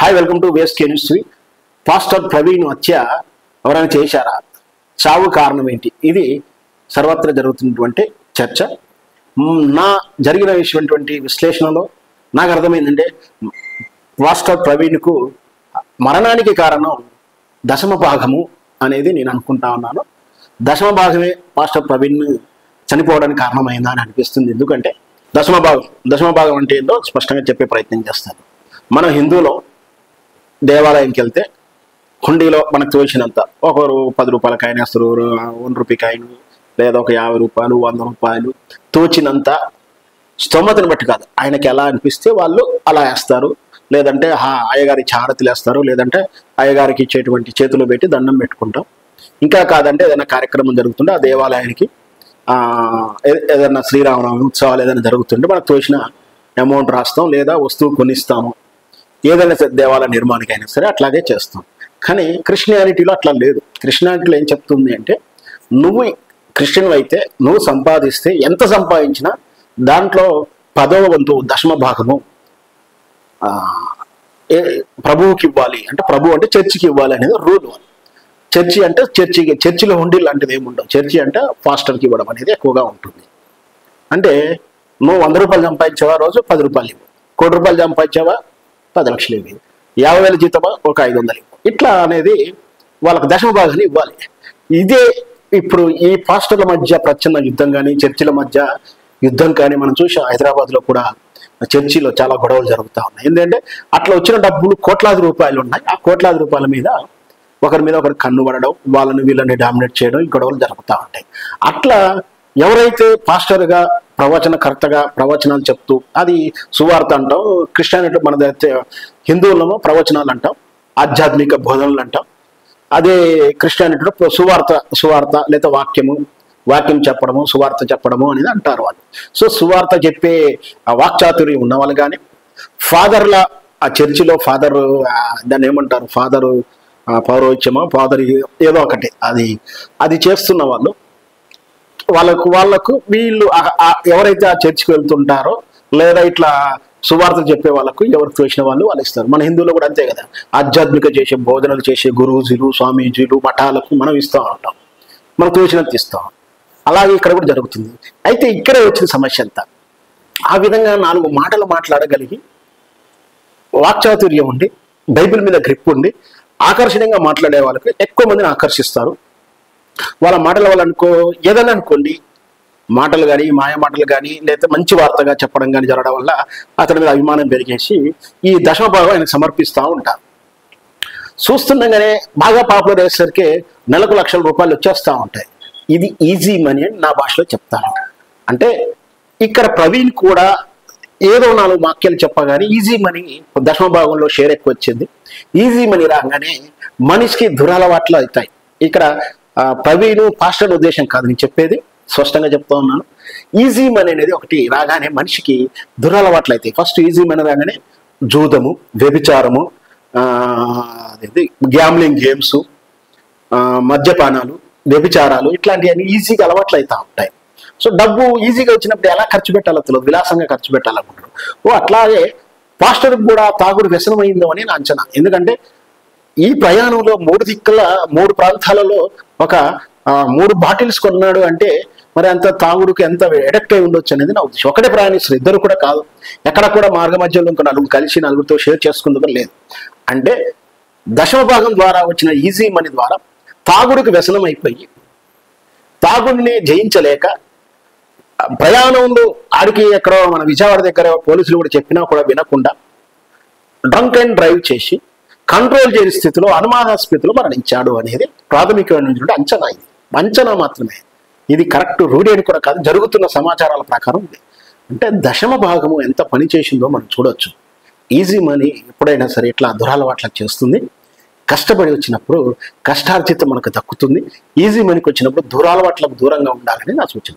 Hi welcome to VSK news. Pastor Praveen హత్య ఎవరైనా చేశారా? చావు కారణం ఏంటి? ఇది సర్వత్రా జరుగుతున్నటువంటి చర్చ. నా జరిగినటువంటి విశ్లేషణలో నాకు అర్థమైందంటే పాస్టర్ ప్రవీణ్కు మరణానికి కారణం దశమ భాగము అనేది నేను అనుకుంటా ఉన్నాను. దశమ భాగమే పాస్టర్ ప్రవీణ్ చనిపోవడానికి కారణమైందా అని అనిపిస్తుంది. ఎందుకంటే దశమ భాగం అంటే ఏంటో స్పష్టంగా చెప్పే ప్రయత్నం చేస్తాను. మనం హిందువులో దేవాలయంకి వెళ్తే హుండీలో మనకు తోచినంత ఒకరు 10 రూపాయల కాయిన్ వేస్తారు, 1 రూపీ కాయిన్, లేదా ఒక 50 రూపాయలు, 100 రూపాయలు, తోచినంత స్తోమతను బట్టి కాదు, ఆయనకి ఎలా అనిపిస్తే వాళ్ళు అలా వేస్తారు. లేదంటే అయ్యగారికి హారతులు వేస్తారు, లేదంటే అయ్యగారికి ఇచ్చేటువంటి చేతులు పెట్టి దండం పెట్టుకుంటాం. ఇంకా కాదంటే ఏదైనా కార్యక్రమం జరుగుతుంటే ఆ దేవాలయానికి ఏదైనా శ్రీరామనవమి ఉత్సవాలు ఏదైనా జరుగుతుంటే మనకు తోచిన అమౌంట్ రాస్తాం, లేదా వస్తువు కొనిస్తాము. ఏదైనా దేవాలయ నిర్మాణానికి అయినా సరే అట్లాగే చేస్తాం. కానీ క్రిస్టియానిటీలో అట్లా లేదు. క్రిస్టియానిటీలో ఏం చెప్తుంది అంటే, నువ్వు క్రిస్టియన్ అయితే నువ్వు సంపాదిస్తే ఎంత సంపాదించినా దాంట్లో 10వ వంతు దశమ భాగము ప్రభువుకి ఇవ్వాలి. అంటే ప్రభు అంటే చర్చికి ఇవ్వాలి అనేది రూల్. చర్చి అంటే చర్చిలో హుండీ లాంటిది ఏముండవు. చర్చి అంటే పాస్టర్కి ఇవ్వడం అనేది ఎక్కువగా ఉంటుంది. అంటే నువ్వు 100 రూపాయలు సంపాదించావా, రోజు 10 రూపాయలు ఇవ్వు. 1 కోటి రూపాయలు సంపాదించావా, 10 లక్షలు ఇవ్వు. 50,000 జీతమా, ఒక 500 ఇవ్వు. ఇట్లా అనేది వాళ్ళకి దశమ భాగాన్ని ఇవ్వాలి. ఇదే ఇప్పుడు ఈ పాస్టర్ల మధ్య ప్రచ్ఛన్న యుద్ధం కానీ, చర్చిల మధ్య యుద్ధం కానీ మనం చూసాం. హైదరాబాద్లో కూడా చర్చిలో చాలా గొడవలు జరుగుతూ ఉన్నాయి. ఎందుకంటే అట్లా వచ్చిన డబ్బులు కోట్లాది రూపాయలు ఉన్నాయి. ఆ కోట్లాది రూపాయల మీద ఒకరి కన్ను పడడం, వీళ్ళని డామినేట్ చేయడం, ఈ గొడవలు జరుగుతూ ఉంటాయి. అట్లా ఎవరైతే పాస్టర్గా ప్రవచనకర్తగా ప్రవచనాలు చెప్తూ, అది సువార్త అంటాం, క్రిస్టియానిటీ మన హిందువులలో ప్రవచనాలు అంటాం, ఆధ్యాత్మిక బోధనలు అంటాం. అదే క్రిస్టియానిటీలో సువార్త లేదా వాక్యం చెప్పడము, సువార్త చెప్పడము అనేది అంటారు వాళ్ళు. సో సువార్త చెప్పే వాక్చాతుర్యం ఉన్న వాళ్ళు కానీ, ఫాదర్ల ఆ చర్చిలో దాన్ని ఏమంటారు, పౌరోహిత్యమో ఏదో ఒకటి అది చేస్తున్న వాళ్ళకు వీళ్ళు ఎవరైతే ఆ చర్చికి వెళ్తుంటారో, లేదా ఇట్లా సువార్త చెప్పే వాళ్ళకు ఎవరికి తోచిన వాళ్ళు ఇస్తారు. మన హిందువులో కూడా అంతే కదా. ఆధ్యాత్మిక చేసే బోధనలు చేసే గురువుజీలు, స్వామీజీలు, మఠాలకు మనం ఇస్తూ ఉంటాం, మనం తోచినంత ఇస్తాం. అలాగే ఇక్కడ కూడా జరుగుతుంది. అయితే ఇక్కడే వచ్చిన సమస్య అంతా, ఆ విధంగా 4 మాటలు మాట్లాడగలిగి వాక్చాతుర్యం ఉండి, బైబిల్ మీద గ్రిప్ ఉండి, ఆకర్షణీయంగా మాట్లాడే వాళ్ళకి ఎక్కువ మందిని ఆకర్షిస్తారు. వాళ్ళ మాటల వల్ల ఏదైనా అనుకోండి, మాటలు కానీ, మాయ మాటలు కానీ, లేదా మంచి వార్తగా చెప్పడం కానీ జరగడం వల్ల అతని మీద అభిమానం పెరిగేసి ఈ దశమ భాగం ఆయనకు సమర్పిస్తూ ఉంటారు. చూస్తుండగానే బాగా పాపులర్ అయ్యేసరికి నెలకు లక్షల రూపాయలు వచ్చేస్తూ ఉంటాయి. ఇది ఈజీ మనీ అని నా భాషలో చెప్తాను. అంటే ఇక్కడ ప్రవీణ్ కూడా ఏదో 4 వాక్యాలు చెప్పగానే ఈజీ మనీ దశమ భాగంలో షేర్ ఎక్కువ వచ్చింది. ఈజీ మనీ రాగానే మనిషికి దురలవాట్లు అవుతాయి. ఇక్కడ ప్రవీణ్ పాస్టర్ ఉద్దేశం కాదు నేను చెప్పేది, స్పష్టంగా చెప్తా ఉన్నాను. ఈజీ మనీ అనేది ఒకటి రాగానే మనిషికి దురలవాట్లు అవుతాయి. ఫస్ట్ ఈజీ మనీ రాగానే జూదము, వ్యభిచారము, గ్యామ్లింగ్ గేమ్స్, మద్యపానాలు, వ్యభిచారాలు, ఇట్లాంటివన్నీ ఈజీగా అలవాట్లు అవుతూ ఉంటాయి. సో డబ్బు ఈజీగా వచ్చినప్పుడు ఎలా ఖర్చు పెట్టాలో తెలియదు, విలాసంగా ఖర్చు పెట్టాలనుకుంటారు. అట్లాగే పాస్టర్కి కూడా తాగుడు వ్యసనమైందో అని నా అంచనా. ఎందుకంటే ఈ ప్రయాణంలో 3 ప్రాంతాలలో ఒక 3 బాటిల్స్ కొన్నాడు అంటే మరి అంత తాగుడుకి ఎంత ఎడక్ట్ అయి ఉండొచ్చు అనేది నా ఉద్దేశం. ఒకటే ప్రయాణిస్తారు, ఇద్దరు కూడా కాదు. ఎక్కడ కూడా మార్గ మధ్యలో ఇంకా 4 కలిసి 4తో షేర్ చేసుకుందుకు లేదు. అంటే దశమ భాగం ద్వారా వచ్చిన ఈజీ మనీ ద్వారా తాగుడికి వ్యసనం అయిపోయి, తాగుడిని జయించలేక ప్రయాణంలో ఆడికి ఎక్కడో మన విజయవాడ దగ్గర పోలీసులు కూడా చెప్పినా కూడా వినకుండా డ్రంక్ అండ్ డ్రైవ్ చేసి కంట్రోల్ చేయని స్థితిలో, అనుమానాస్పదలో మరణించాడు అనేది ప్రాథమికమైన అంచనా. ఇది అంచనా మాత్రమే, ఇది కరెక్ట్ రూఢి అని కూడా కాదు, జరుగుతున్న సమాచారాల ప్రకారం ఉంది. అంటే దశమ భాగము ఎంత పని చేసిందో మనం చూడొచ్చు. ఈజీ మనీ ఎప్పుడైనా సరే ఇట్లా దురలవాట్ల చేస్తుంది. కష్టపడి వచ్చినప్పుడు కష్టార్జితం మనకు దక్కుతుంది. ఈజీ మనీకి వచ్చినప్పుడు దురలవాట్లకు దూరంగా ఉండాలని నా సూచన.